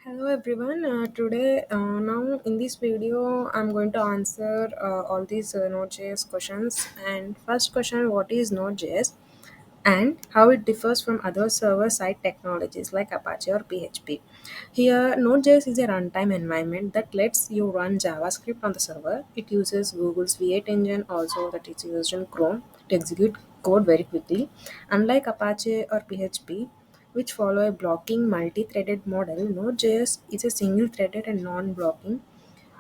Hello everyone. Now in this video, I'm going to answer all these Node.js questions. And first question: what is Node.js and how it differs from other server-side technologies like Apache or PHP? Here, Node.js is a runtime environment that lets you run JavaScript on the server. It uses Google's V8 engine, also that is used in Chrome, to execute code very quickly. Unlike Apache or PHP, which follow a blocking multi-threaded model, Node.js is a single-threaded and non-blocking.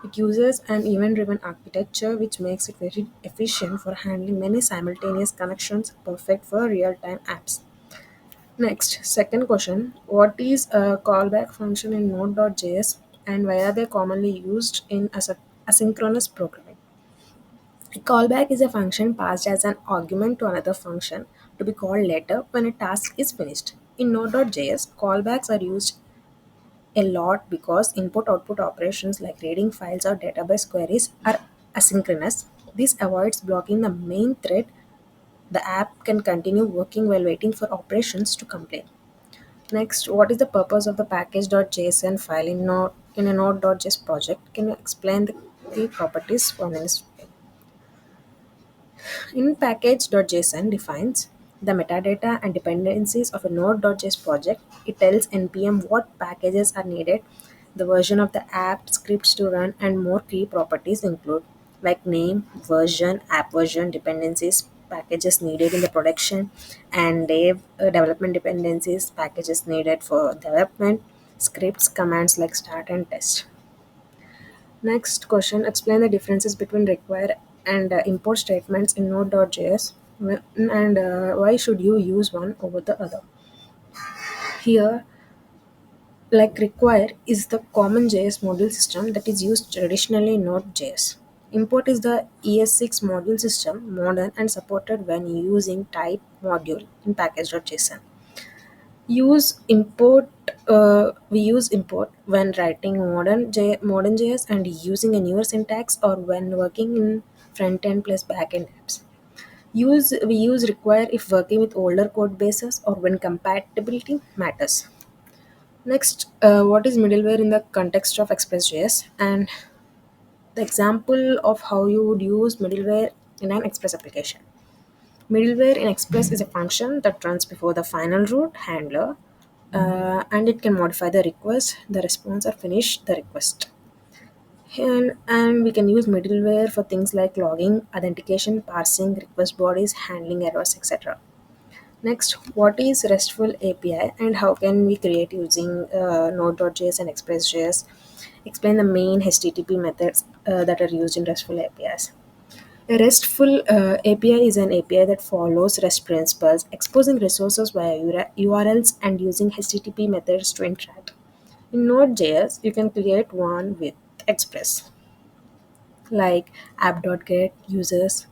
It uses an event-driven architecture which makes it very efficient for handling many simultaneous connections, perfect for real-time apps. Next, second question: what is a callback function in Node.js and why are they commonly used in asynchronous programming? A callback is a function passed as an argument to another function to be called later when a task is finished. In Node.js, callbacks are used a lot because input output operations like reading files or database queries are asynchronous. This avoids blocking the main thread. The app can continue working while waiting for operations to complete. Next, what is the purpose of the package.json file in a node.js project? Can you explain the key properties for minutes? In package.json defines the metadata and dependencies of a node.js project. It tells npm what packages are needed, the version of the app, scripts to run, and more key properties include like name, version, app version, dependencies, packages needed in the production, and development dependencies, packages needed for development, scripts, commands like start and test. Next question: explain the differences between require and import statements in Node.js and why should you use one over the other. Here, like require is the common JS module system that is used traditionally in Node.js. Import is the ES6 module system, modern and supported when using type module in package.json. We use import when writing modern JS and using a newer syntax or when working in front end plus back end apps. We use require if working with older code bases or when compatibility matters. Next, what is middleware in the context of Express.js and the example of how you would use middleware in an Express application. Middleware in Express is a function that runs before the final route handler, and it can modify the request, the response, or finish the request. And we can use middleware for things like logging, authentication, parsing, request bodies, handling errors, etc. Next, what is RESTful API and how can we create using Node.js and Express.js? Explain the main HTTP methods that are used in RESTful APIs. A RESTful API is an API that follows REST principles, exposing resources via URLs and using HTTP methods to interact. In Node.js, you can create one with Express, like app.get users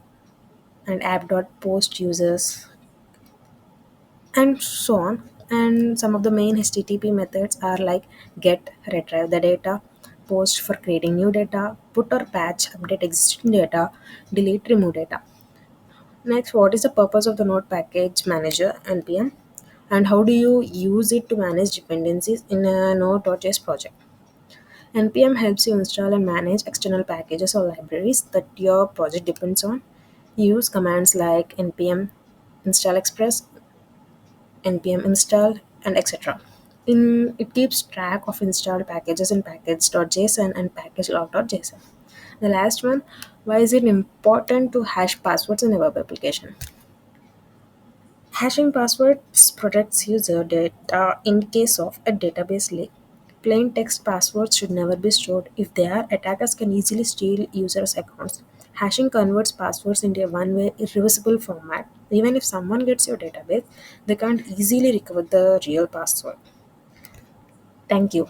and app.post users, and so on. And some of the main HTTP methods are like get, retrieve the data, post for creating new data, put or patch, update existing data, delete, remove data. Next, what is the purpose of the Node Package Manager (npm), and how do you use it to manage dependencies in a Node.js project? npm helps you install and manage external packages or libraries that your project depends on. Use commands like npm install express, npm install, and etc. It keeps track of installed packages in package.json and package.log.json. The last one: why is it important to hash passwords in a web application? Hashing passwords protects user data in case of a database leak. Plain text passwords should never be stored. If they are, attackers can easily steal users' accounts. Hashing converts passwords into a one-way, irreversible format. Even if someone gets your database, they can't easily recover the real password. Thank you.